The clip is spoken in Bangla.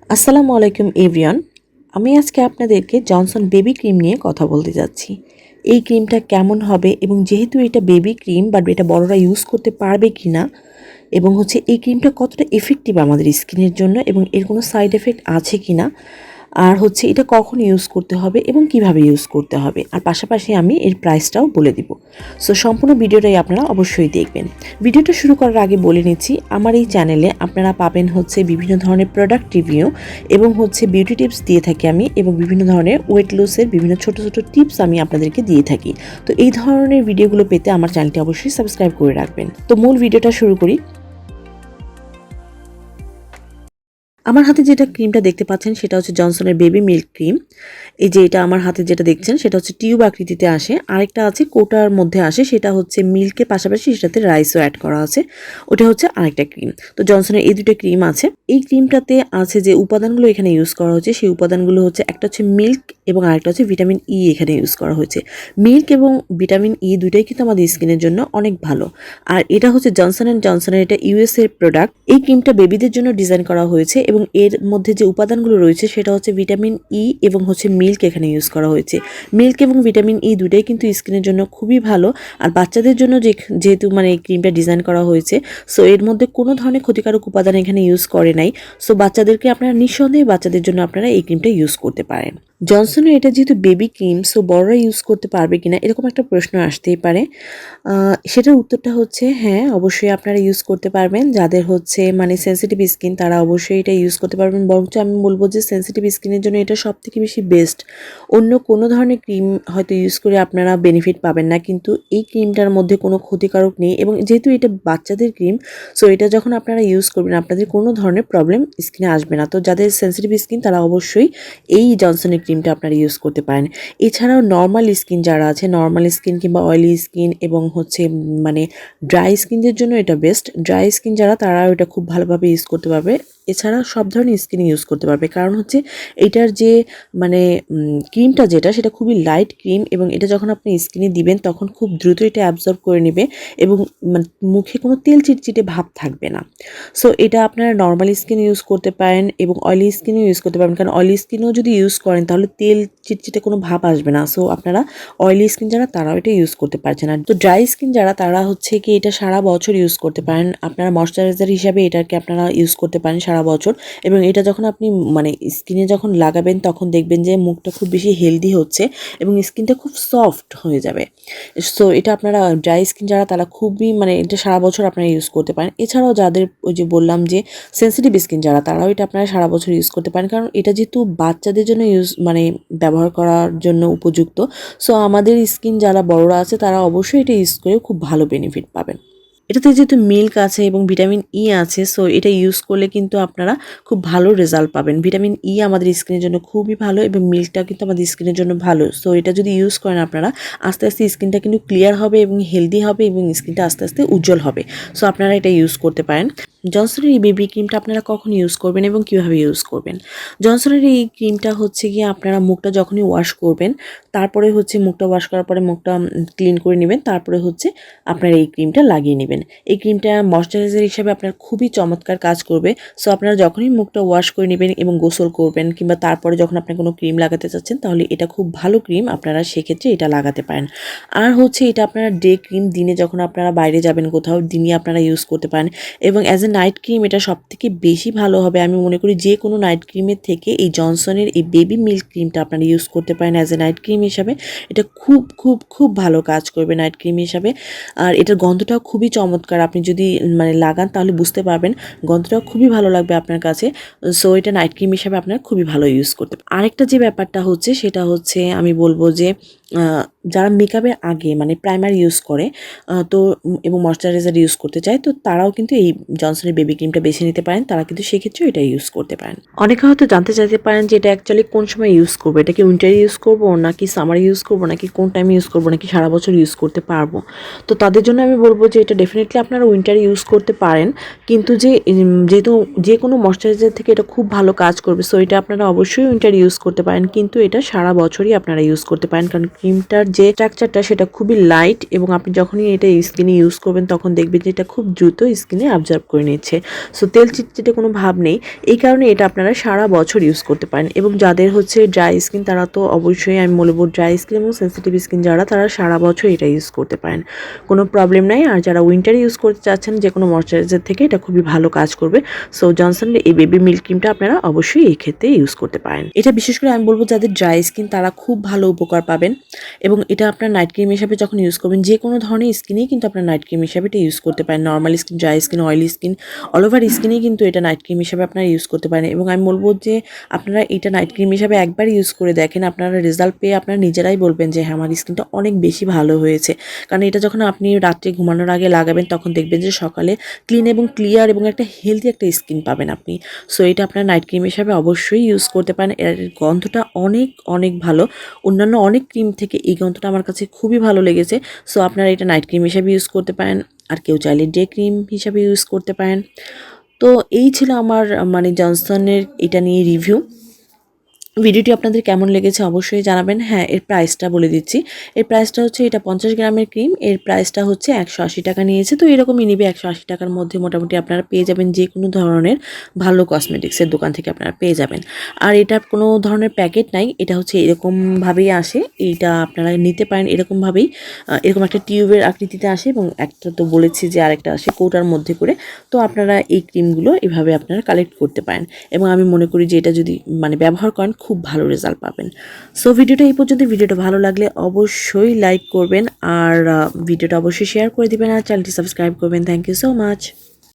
আসসালামু আলাইকুম এভরিওয়ান। আমি আজকে আপনাদেরকে জনসন বেবি ক্রিম নিয়ে কথা বলতে যাচ্ছি। এই ক্রিমটা কেমন হবে এবং যেহেতু এটা বেবি ক্রিম বাট এটা বড়রা ইউজ করতে পারবে কিনা এবং এই ক্রিমটা কতটা ইফেক্টিভ আমাদের স্কিনের জন্য এবং এর কোনো সাইড এফেক্ট আছে কিনা, আর এটা কখন ইউজ করতে হবে এবং কিভাবে ইউজ করতে হবে, আর পাশাপাশি আমি এর প্রাইসটাও বলে দিব। সো সম্পূর্ণ ভিডিওটাই আপনারা অবশ্যই দেখবেন। ভিডিওটা শুরু করার আগে বলে নিচ্ছি, আমার এই চ্যানেলে আপনারা পাবেন বিভিন্ন ধরনের প্রোডাক্ট রিভিউ এবং বিউটি টিপস দিয়ে থাকি আমি, এবং বিভিন্ন ধরনের ওয়েট লসের বিভিন্ন ছোট ছোট টিপস আমি আপনাদেরকে দিয়ে থাকি। তো এই ধরনের ভিডিওগুলো পেতে আমার চ্যানেলটি অবশ্যই সাবস্ক্রাইব করে রাখবেন। তো মূল ভিডিওটা শুরু করি। আমার হাতে যেটা ক্রিমটা দেখতে পাচ্ছেন সেটা হচ্ছে জনসনের বেবি মিল্ক ক্রিম। এই যে এটা আমার হাতে যেটা দেখছেন সেটা হচ্ছে টিউব আকৃতিতে আসে, আরেকটা আছে কোটার মধ্যে আসে, সেটা হচ্ছে মিল্কের পাশাপাশি সেটাতে রাইসও অ্যাড করা আছে, ওটা হচ্ছে আরেকটা ক্রিম। তো জনসনের এই দুটো ক্রিম আছে। এই ক্রিমটাতে আছে যে উপাদানগুলো এখানে ইউজ করা হচ্ছে, সেই উপাদানগুলো একটা হচ্ছে মিল্ক এবং আরেকটা হচ্ছে ভিটামিন ই এখানে ইউজ করা হয়েছে। মিল্ক এবং ভিটামিন ই দুটোই কিন্তু আমাদের স্কিনের জন্য অনেক ভালো। আর এটা হচ্ছে জনসন অ্যান্ড জনসনের, এটা ইউএস এর প্রোডাক্ট। এই ক্রিমটা বেবিদের জন্য ডিজাইন করা হয়েছে এবং এর মধ্যে যে উপাদানগুলো রয়েছে সেটা হচ্ছে ভিটামিন ই এবং মিল্ক এখানে ইউজ করা হয়েছে। মিল্ক এবং ভিটামিন ই দুটোই কিন্তু স্কিনের জন্য খুবই ভালো। আর বাচ্চাদের জন্য যেহেতু এই ক্রিমটা ডিজাইন করা হয়েছে, সো এর মধ্যে কোনো ধরনের ক্ষতিকারক উপাদান এখানে ইউজ করে নাই। সো বাচ্চাদেরকে আপনারা নিঃসন্দেহে বাচ্চাদের জন্য আপনারা এই ক্রিমটা ইউজ করতে পারেন। জনসনের এটা যেহেতু বেবি ক্রিম, সো বড়রা ইউজ করতে পারবে কিনা এরকম একটা প্রশ্ন আসতেই পারে। সেটার উত্তরটা হচ্ছে হ্যাঁ, অবশ্যই আপনারা ইউজ করতে পারবেন। যাদের সেনসিটিভ স্কিন তারা অবশ্যই এটা ইউজ করতে পারবেন। বরঞ্চ আমি বলবো যে সেনসিটিভ স্কিনের জন্য এটা সব থেকে বেশি বেস্ট। অন্য কোনো ধরনের ক্রিম হয়তো ইউজ করে আপনারা বেনিফিট পাবেন না, কিন্তু এই ক্রিমটার মধ্যে কোনো ক্ষতিকারক নেই এবং যেহেতু এটা বাচ্চাদের ক্রিম, সো এটা যখন আপনারা ইউজ করবেন আপনাদের কোনো ধরনের প্রবলেম স্কিনে আসবে না। তো যাদের সেনসিটিভ স্কিন তারা অবশ্যই এই জনসনের ক্রিমটা আপনারা ইউজ করতে পারেন। এছাড়াও নর্মাল স্কিন যারা আছে, নর্মাল স্কিন কিংবা অয়েলি স্কিন এবং ড্রাই স্কিনদের জন্য এটা বেস্ট। ড্রাই স্কিন যারা তারা এটা খুব ভালোভাবে ইউজ করতে পারবে। এছাড়া সব ধরনের স্কিন ইউজ করতে পারবে, কারণ এটার যে ক্রিমটা যেটা সেটা খুবই লাইট ক্রিম এবং এটা যখন আপনি স্কিনে দিবেন তখন খুব দ্রুত এটা অ্যাবজর্ব করে নেবে এবং মুখে কোনো তেল চিটচিটে ভাব থাকবে না। সো এটা আপনারা নর্মাল স্কিন ইউজ করতে পারেন এবং অয়েলি স্কিনও ইউজ করতে পারবেন, কারণ অয়েলি স্কিনও যদি ইউজ করেন তাহলে তেল চিটচিটে কোনো ভাব আসবে না। সো আপনারা অয়েলি স্কিন যারা তারাও এটা ইউজ করতে পারছেন। আর তো ড্রাই স্কিন যারা তারা কি এটা সারা বছর ইউজ করতে পারেন। আপনারা ময়শ্চারাইজার হিসাবে এটাকে আপনারা ইউজ করতে পারেন সারা বছর, এবং এটা যখন আপনি স্কিনে যখন লাগাবেন তখন দেখবেন যে মুখটা খুব বেশি হেলদি হচ্ছে এবং স্কিনটা খুব সফট হয়ে যাবে। সো এটা আপনারা ড্রাই স্কিন যারা তারা খুবই এটা সারা বছর আপনারা ইউজ করতে পারেন। এছাড়াও যাদের ওই যে বললাম যে সেনসিটিভ স্কিন যারা তারাও এটা আপনারা সারা বছর ইউজ করতে পারেন, কারণ এটা যেহেতু বাচ্চাদের জন্য ব্যবহার করার জন্য উপযুক্ত। সো আমাদের স্কিন যারা বড়রা আছে তারা অবশ্যই এটা ইউজ করে খুব ভালো বেনিফিট পাবেন। এটাতে যেহেতু মিল্ক আছে এবং ভিটামিন ই আছে, সো এটা ইউজ করলে কিন্তু আপনারা খুব ভালো রেজাল্ট পাবেন। ভিটামিন ই আমাদের স্কিনের জন্য খুবই ভালো এবং মিল্কটা কিন্তু আমাদের স্কিনের জন্য ভালো। সো এটা যদি ইউজ করেন আপনারা, আস্তে আস্তে স্কিনটা কিন্তু ক্লিয়ার হবে এবং হেলদি হবে এবং স্কিনটা আস্তে আস্তে উজ্জ্বল হবে। সো আপনারা এটা ইউজ করতে পারেন। জনসনের এই বেবি ক্রিমটা আপনারা কখন ইউজ করবেন এবং কীভাবে ইউজ করবেন? জনসনের এই ক্রিমটা গিয়ে আপনারা মুখটা যখনই ওয়াশ করবেন, তারপরে মুখটা ওয়াশ করার পরে মুখটা ক্লিন করে নেবেন, তারপরে আপনারা এই ক্রিমটা লাগিয়ে নেবেন। এই ক্রিমটা ময়শ্চারাইজার হিসাবে আপনার খুবই চমৎকার কাজ করবে। সো আপনারা যখনই মুখটা ওয়াশ করে নেবেন এবং গোসল করবেন কিংবা তারপরে যখন আপনি কোনো ক্রিম লাগাতে চাচ্ছেন, তাহলে এটা খুব ভালো ক্রিম, আপনারা সেক্ষেত্রে এটা লাগাতে পারেন। আর এটা আপনারা ডে ক্রিম, দিনে যখন আপনারা বাইরে যাবেন কোথাও, দিনে আপনারা ইউজ করতে পারেন এবং অ্যাজ এ নাইট ক্রিম এটা সবথেকে বেশি ভালো হবে। আমি মনে করি যে কোনো নাইট ক্রিমের থেকে এই জনসনের এই বেবি মিল্ক ক্রিমটা আপনারা ইউজ করতে পারেন অ্যাজ এ নাইট ক্রিম হিসাবে। এটা খুব খুব খুব ভালো কাজ করবে নাইট ক্রিম হিসাবে। আর এটার গন্ধটাও খুবই চমৎকার, আপনি যদি লাগান তাহলে বুঝতে পারবেন, গন্ধটাও খুবই ভালো লাগবে আপনার কাছে। সো এটা নাইট ক্রিম হিসাবে আপনারা খুবই ভালো ইউজ করতে পারেন। আরেকটা যে ব্যাপারটা সেটা আমি বলবো যে যারা মেকআপের আগে প্রাইমার ইউজ করে তো এবং ময়শ্চারাইজার ইউজ করতে চায়, তো তারাও কিন্তু এই জনসনের বেবি ক্রিমটা বেছে নিতে পারেন, তারা কিন্তু সেক্ষেত্রেও এটা ইউজ করতে পারেন। অনেকে হয়তো জানতে চাইতে পারেন যে এটা অ্যাকচুয়ালি কোন সময় ইউজ করবো, এটা কি উইন্টারে ইউজ করবো নাকি সামারে ইউজ করবো নাকি কোন টাইমে ইউজ করবো নাকি সারা বছর ইউজ করতে পারবো। তো তাদের জন্য আমি বলবো যে এটা ডেফিনেটলি আপনারা উইন্টারে ইউজ করতে পারেন, কিন্তু যেহেতু যে কোনো ময়শ্চারাইজার থেকে এটা খুব ভালো কাজ করবে, সো এটা আপনারা অবশ্যই উইন্টারে ইউজ করতে পারেন, কিন্তু এটা সারা বছরই আপনারা ইউজ করতে পারেন, কারণ ক্রিমটার যে স্ট্রাকচারটা সেটা খুবই লাইট এবং আপনি যখনই এটা স্কিনে ইউজ করবেন তখন দেখবেন যে এটা খুব দ্রুত স্কিনে অবজার্ভ করে নিচ্ছে। সো তেল চিটচিটে কোনো ভাব নেই, এই কারণে এটা আপনারা সারা বছর ইউজ করতে পারেন। এবং যাদের হচ্ছে ড্রাই স্কিন তারা তো অবশ্যই আমি বলবো, ড্রাই স্কিন এবং সেন্সিটিভ স্কিন যারা, তারা সারা বছর এটা ইউজ করতে পারেন, কোনো প্রবলেম নাই। আর যারা উইন্টারে ইউজ করতে চাচ্ছেন যে কোনো ময়শ্চারাইজার থেকে, এটা খুবই ভালো কাজ করবে। সো জনসনের এই বেবি মিল্ক ক্রিমটা আপনারা অবশ্যই এই ক্ষেত্রে ইউজ করতে পারেন। এটা বিশেষ করে আমি বলবো যাদের ড্রাই স্কিন তারা খুব ভালো উপকার পাবেন। এবং এটা আপনার নাইট ক্রিম হিসাবে যখন ইউজ করবেন, যে কোনো ধরনের স্কিনেই কিন্তু আপনার নাইট ক্রিম হিসাবে এটা ইউজ করতে পারেন। Normal skin, dry skin, oily skin, all over স্কিনেই কিন্তু এটা নাইট ক্রিম হিসাবে আপনারা ইউজ করতে পারেন। এবং আমি বলবো যে আপনারা এটা নাইট ক্রিম হিসাবে একবার ইউজ করে দেখেন, আপনারা রেজাল্ট পেয়ে আপনারা নিজেরাই বলবেন যে হ্যাঁ, আমার স্কিনটা অনেক বেশি ভালো হয়েছে। কারণ এটা যখন আপনি রাত্রে ঘুমানোর আগে লাগাবেন, তখন দেখবেন যে সকালে ক্লিন এবং ক্লিয়ার এবং একটা হেলদি একটা স্কিন পাবেন আপনি। সো এটা আপনার নাইট ক্রিম হিসাবে অবশ্যই ইউজ করতে পারেন। এর গন্ধটা অনেক অনেক ভালো, অন্যান্য অনেক ক্রিম থেকে এই গন্ধটা আমার কাছে খুবই ভালো লেগেছে। সো আপনারা এটা নাইট ক্রিম হিসাবে ইউজ করতে পারেন, আর কেউ চাইলে ডে ক্রিম হিসাবে ইউজ করতে পারেন। তো এই ছিল আমার মানে জনসনের এটা নিয়ে রিভিউ। ভিডিওটি আপনাদের কেমন লেগেছে অবশ্যই জানাবেন। হ্যাঁ, এর প্রাইসটা বলে দিচ্ছি। এর প্রাইসটা হচ্ছে, এটা 50 গ্রামের ক্রিম, এর প্রাইসটা হচ্ছে 180 টাকা নিয়েছে। তো এরকমই নিবে, 180 টাকার মধ্যে মোটামুটি আপনারা পেয়ে যাবেন যে কোনো ধরনের ভালো কসমেটিক্সের দোকান থেকে আপনারা পেয়ে যাবেন। আর এটা কোনো ধরনের প্যাকেট নাই, এটা হচ্ছে এরকমভাবেই আসে। এইটা আপনারা নিতে পারেন এরকমভাবেই, এরকম একটা টিউবের আকৃতিতে আসে, এবং একটা তো বলেছি যে আরেকটা আসে কৌটার মধ্যে করে। তো আপনারা এই ক্রিমগুলো এভাবে আপনারা কালেক্ট করতে পারেন, এবং আমি মনে করি যে এটা যদি মানে ব্যবহার করেন খুব ভালো রেজাল্ট পাবেন। সো ভিডিওটা এই পর্যন্ত। ভিডিওটা ভালো লাগলে অবশ্যই লাইক করবেন, আর ভিডিওটা অবশ্যই শেয়ার করে দিবেন, আর চ্যানেলটি সাবস্ক্রাইব করবেন। Thank you so much.